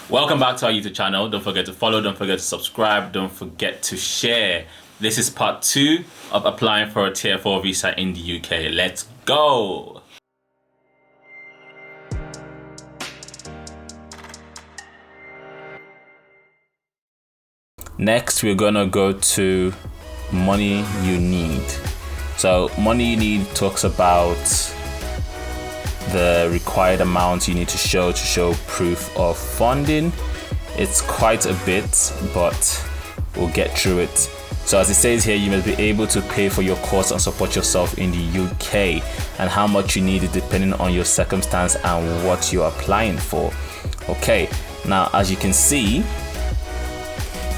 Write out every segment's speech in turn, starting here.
Welcome back to our YouTube channel. Don't forget to follow, don't forget to subscribe, don't forget to share. This is part 2 of applying for a Tier 4 visa in the UK. Let's go! Next, we're gonna go to money you need. So money you need talks about the required amount you need to show proof of funding. It's quite a bit, but we'll get through it. So as it says here, you must be able to pay for your course and support yourself in the UK, and how much you need it depending on your circumstance and what you're applying for. Okay, now as you can see,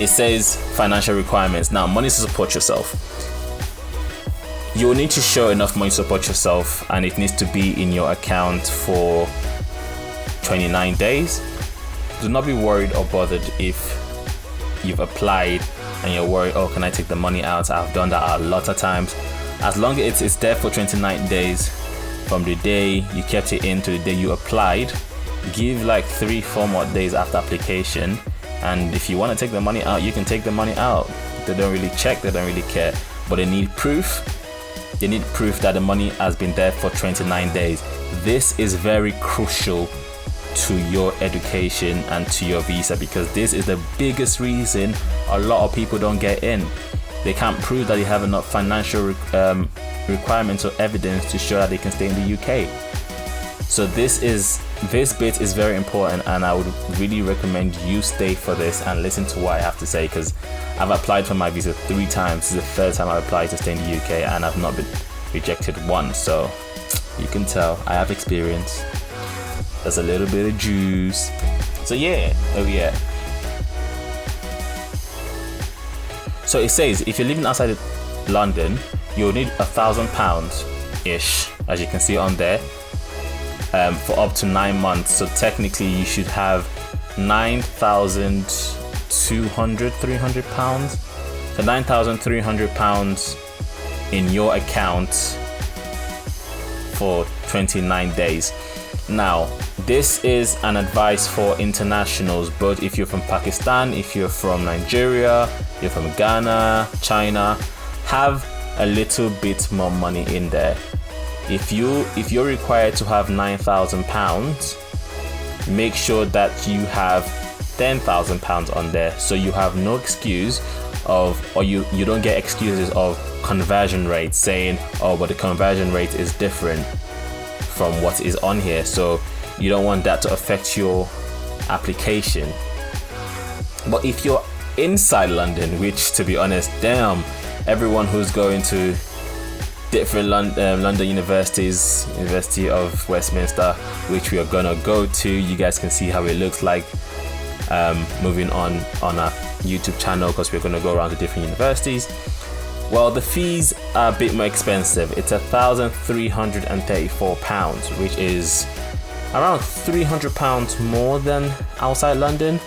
it says financial requirements. Now, money to support yourself. You will need to show enough money to support yourself, and it needs to be in your account for 29 days. Do not be worried or bothered if you've applied and you're worried, oh, can I take the money out? I've done that a lot of times. As long as it's there for 29 days from the day you kept it in to the day you applied, give like 3-4 more days after application. And if you want to take the money out, you can take the money out. They don't really check, they don't really care, but they need proof. They need proof that the money has been there for 29 days. This is very crucial to your education and to your visa, because this is the biggest reason a lot of people don't get in. They can't prove that they have enough financial requirements or evidence to show that they can stay in the UK. So this bit is very important, and I would really recommend you stay for this and listen to what I have to say, because I've applied for my visa 3 times. This is the 3rd time I've applied to stay in the UK, and I've not been rejected once. So you can tell I have experience. There's a little bit of juice. So yeah, So it says if you're living outside of London, you'll need £1,000 ish, as you can see on there. For up to 9 months. So technically you should have £9,300. So £9,300 in your account for 29 days. Now, this is an advice for internationals, both if you're from Pakistan, if you're from Nigeria, you're from Ghana, China, have a little bit more money in there. If you're required to have £9,000, make sure that you have £10,000 on there, so you have no excuse of, or you don't get excuses of conversion rates saying, oh, but the conversion rate is different from what is on here. So you don't want that to affect your application. But if you're inside London, which to be honest, damn, everyone who's going to different London universities, University of Westminster, which we are gonna go to, you guys can see how it looks like moving on our YouTube channel, because we're gonna go around to different universities. Well, the fees are a bit more expensive. It's £1,334, which is around £300 more than outside London.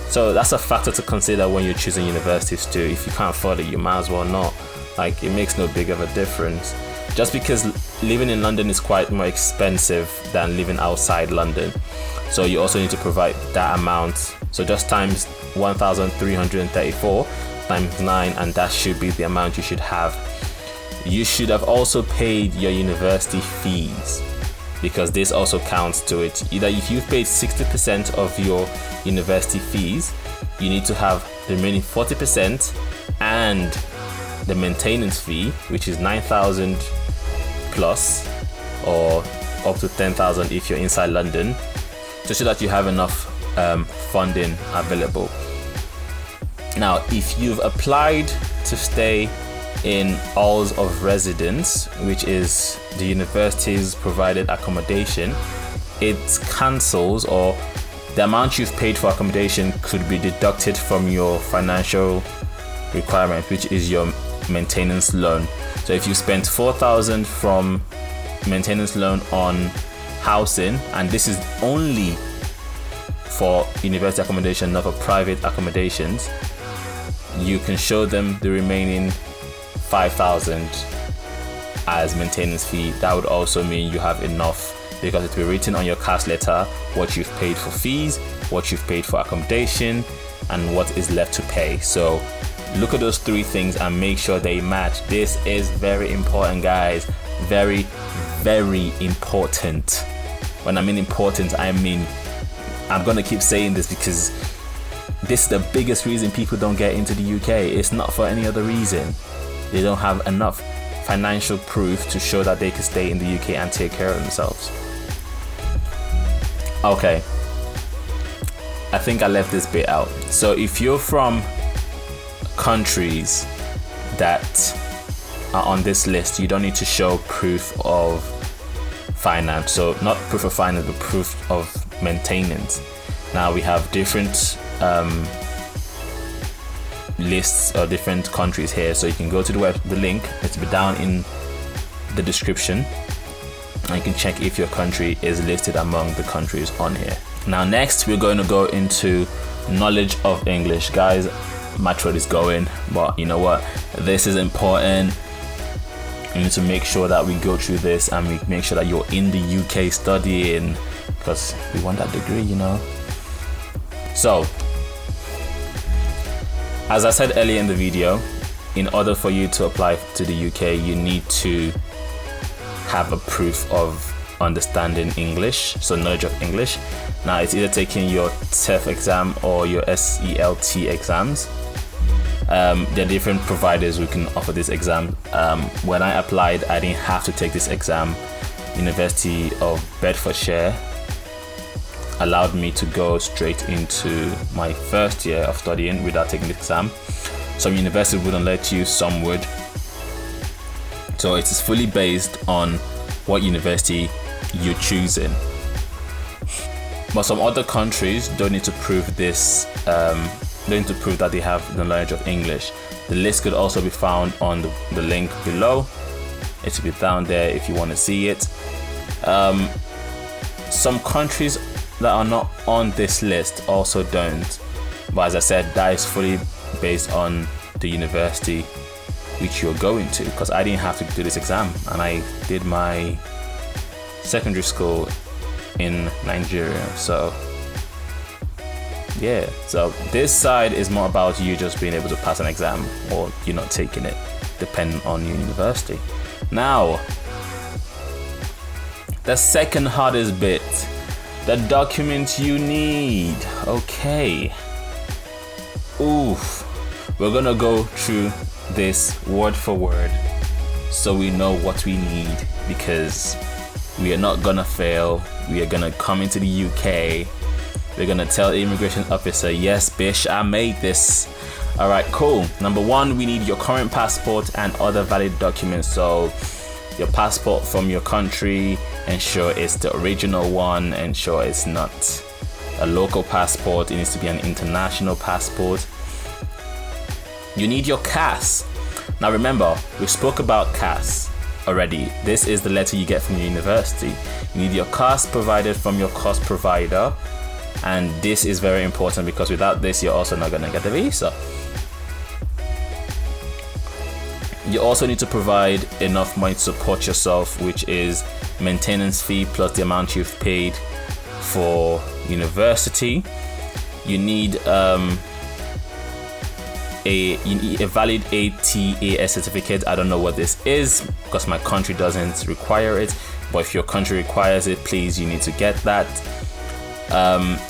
So that's a factor to consider when you're choosing universities too. If you can't afford it, you might as well not. Like, it makes no big of a difference. Just because living in London is quite more expensive than living outside London. So you also need to provide that amount. So just times 1,334 times 9, and that should be the amount you should have. You should have also paid your university fees, because this also counts to it. Either if you've paid 60% of your university fees, you need to have the remaining 40% and the maintenance fee, which is 9,000 plus, or up to 10,000 if you're inside London, to show that you have enough funding available. Now, if you've applied to stay in halls of residence, which is the university's provided accommodation, it cancels, or the amount you've paid for accommodation could be deducted from your financial requirement, which is your maintenance loan. So if you spent 4,000 from maintenance loan on housing, and this is only for university accommodation, not for private accommodations, you can show them the remaining 5,000 as maintenance fee. That would also mean you have enough because it will be written on your CAS letter what you've paid for fees, what you've paid for accommodation, and what is left to pay. So look at those 3 things and make sure they match. This is very important, guys. Very, very important. When I mean important, I mean, I'm gonna keep saying this because this is the biggest reason people don't get into the UK. It's not for any other reason. They don't have enough financial proof to show that they can stay in the UK and take care of themselves. Okay, I think I left this bit out. So if you're from countries that are on this list, you don't need to show proof of finance. So not proof of finance, but proof of maintenance. Now we have different lists or different countries here, so you can go to the link. It's be down in the description, and you can check if your country is listed among the countries on here. Now next we're going to go into knowledge of English. Guys, my throat is going, but you know what, this is important. We need to make sure that we go through this and we make sure that you're in the UK studying, because we want that degree, you know. So as I said earlier in the video, in order for you to apply to the UK, you need to have a proof of understanding English, so knowledge of English. Now it's either taking your TEF exam or your SELT exams. There are different providers who can offer this exam. When I applied, I didn't have to take this exam. University of Bedfordshire allowed me to go straight into my first year of studying without taking the exam. Some universities wouldn't let you, some would. So it is fully based on what university you're choosing. But some other countries don't need to prove this, don't need to prove that they have the knowledge of English. The list could also be found on the link below. It will be down there if you want to see it. Some countries that are not on this list also don't, but as I said, that is fully based on the university which you're going to, because I didn't have to do this exam and I did my secondary school in Nigeria. So yeah, so this side is more about you just being able to pass an exam or you're not taking it, depending on your university. Now the second hardest bit, the documents you need. Okay, we're gonna go through this word for word so we know what we need, because we are not gonna fail. We are gonna come into the UK, we're gonna tell the immigration officer, yes bish, I made this. All right, cool. Number 1, we need your current passport and other valid documents. So your passport from your country, ensure it's the original one, ensure it's not a local passport, it needs to be an international passport. You need your CAS. Now remember, we spoke about CAS already. This is the letter you get from your university. You need your CAS provided from your course provider, and this is very important because without this you're also not going to get the visa. You also need to provide enough money to support yourself, which is maintenance fee plus the amount you've paid for university. You need a valid ATAS certificate. I don't know what this is because my country doesn't require it, but if your country requires it, please, you need to get that.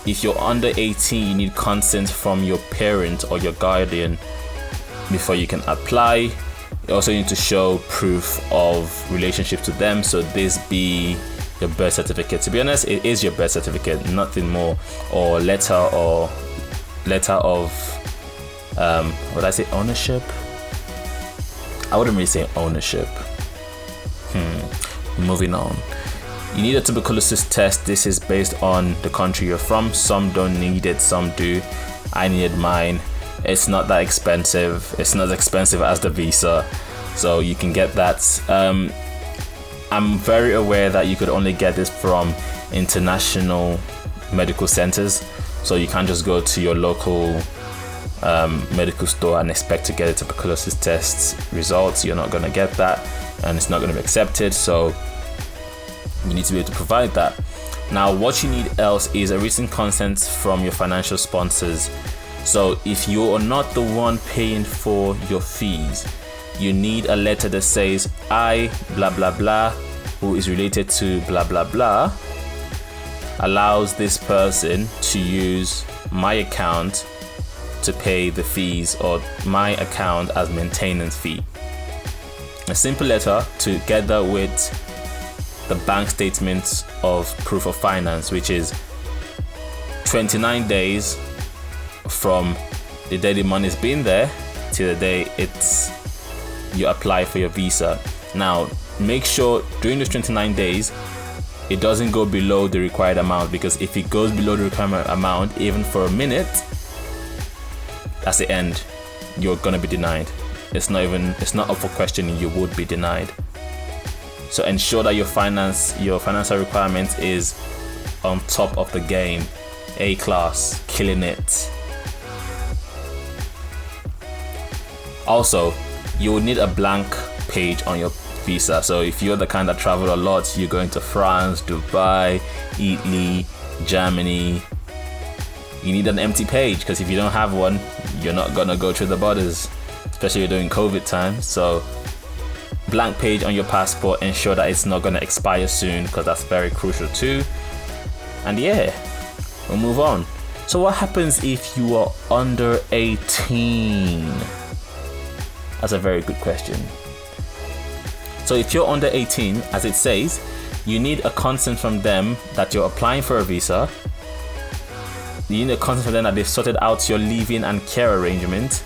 If you're under 18, you need consent from your parent or your guardian before you can apply. You also need to show proof of relationship to them, so this be your birth certificate. To be honest, it is your birth certificate, nothing more, or letter of would I say ownership? I wouldn't really say ownership. Moving on. You need a tuberculosis test. This is based on the country you're from. Some don't need it, some do. I needed mine. It's not that expensive. It's not as expensive as the visa, so you can get that. I'm very aware that you could only get this from international medical centers, so you can't just go to your local medical store and expect to get a tuberculosis test results. You're not going to get that, and it's not going to be accepted. So You need to be able to provide that. Now, what you need else is a written consent from your financial sponsors. So if you are not the one paying for your fees, you need a letter that says, I, blah, blah, blah, who is related to blah, blah, blah, allows this person to use my account to pay the fees, or my account as maintenance fee. A simple letter together with the bank statements of proof of finance, which is 29 days from the day the money's been there till the day you apply for your visa. Now, make sure during those 29 days it doesn't go below the required amount, because if it goes below the required amount even for a minute, that's the end. You're gonna be denied. It's not up for questioning. You would be denied. So ensure that your financial requirement is on top of the game. A class, killing it. Also, you will need a blank page on your visa. So if you're the kind that travel a lot, you're going to France, Dubai, Italy, Germany, you need an empty page, because if you don't have one, you're not gonna go through the borders, especially during COVID time. So blank page on your passport, ensure that it's not gonna expire soon, because that's very crucial too. And yeah, we'll move on. So what happens if you are under 18? That's a very good question. So if you're under 18, as it says, you need a consent from them that you're applying for a visa. You need a consent from them that they've sorted out your living and care arrangement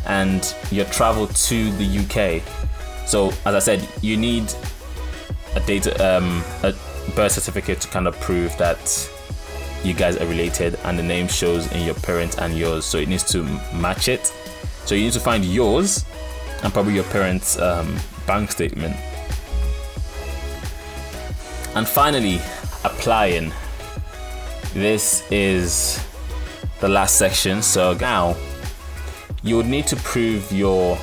and your travel to the UK. So as I said, you need a birth certificate to kind of prove that you guys are related and the name shows in your parents and yours, so it needs to match it. So you need to find yours and probably your parents' bank statement. And finally, applying. This is the last section. So now you would need to prove your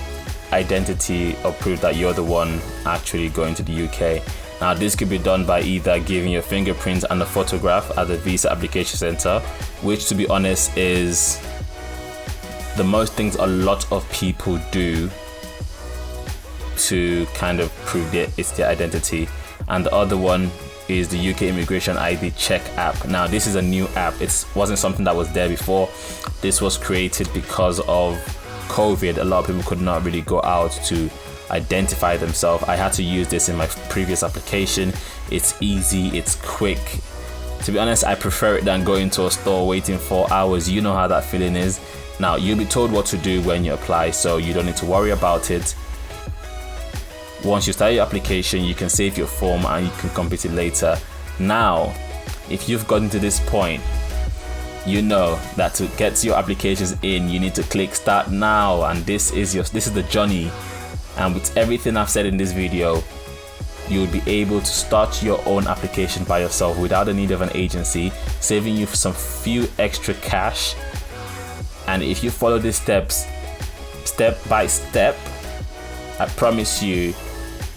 identity or prove that you're the one actually going to the UK. Now this could be done by either giving your fingerprints and a photograph at the visa application center, which to be honest is the most things a lot of people do to kind of prove it's their identity. And the other one is the UK Immigration ID Check app. Now this is a new app. It wasn't something that was there before. This was created because of COVID. A lot of people could not really go out to identify themselves. I had to use this in my previous application. It's easy, it's quick. To be honest, I prefer it than going to a store waiting 4 hours. You know how that feeling is. Now you'll be told what to do when you apply, so you don't need to worry about it. Once you start your application, you can save your form and you can complete it later. Now, if you've gotten to this point, you know that to get your applications in, you need to click start now, and this is the journey. And with everything I've said in this video, you'll be able to start your own application by yourself without the need of an agency, saving you some few extra cash. And if you follow these steps step by step, I promise you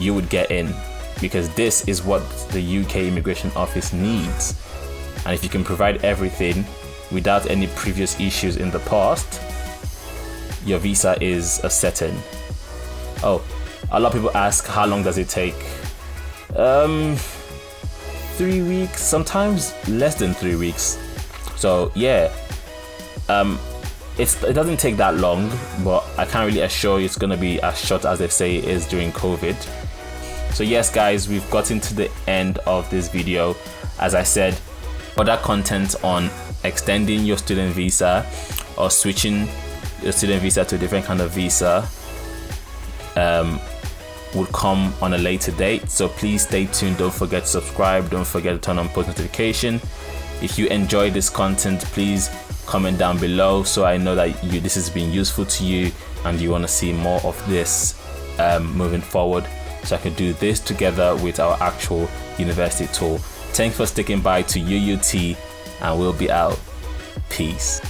would get in, because this is what the UK Immigration Office needs. And if you can provide everything without any previous issues in the past, your visa is a certain. Oh, a lot of people ask, how long does it take? 3 weeks, sometimes less than 3 weeks. So yeah, it doesn't take that long, but I can't really assure you it's gonna be as short as they say it is during COVID. So yes guys, we've gotten to the end of this video. As I said, other content on extending your student visa or switching your student visa to a different kind of visa would come on a later date, so please stay tuned. Don't forget to subscribe, don't forget to turn on post notification. If you enjoy this content, please comment down below so I know that this has been useful to you and you want to see more of this moving forward, so I can do this together with our actual university tool. Thanks for sticking by to UUT, and we'll be out. Peace.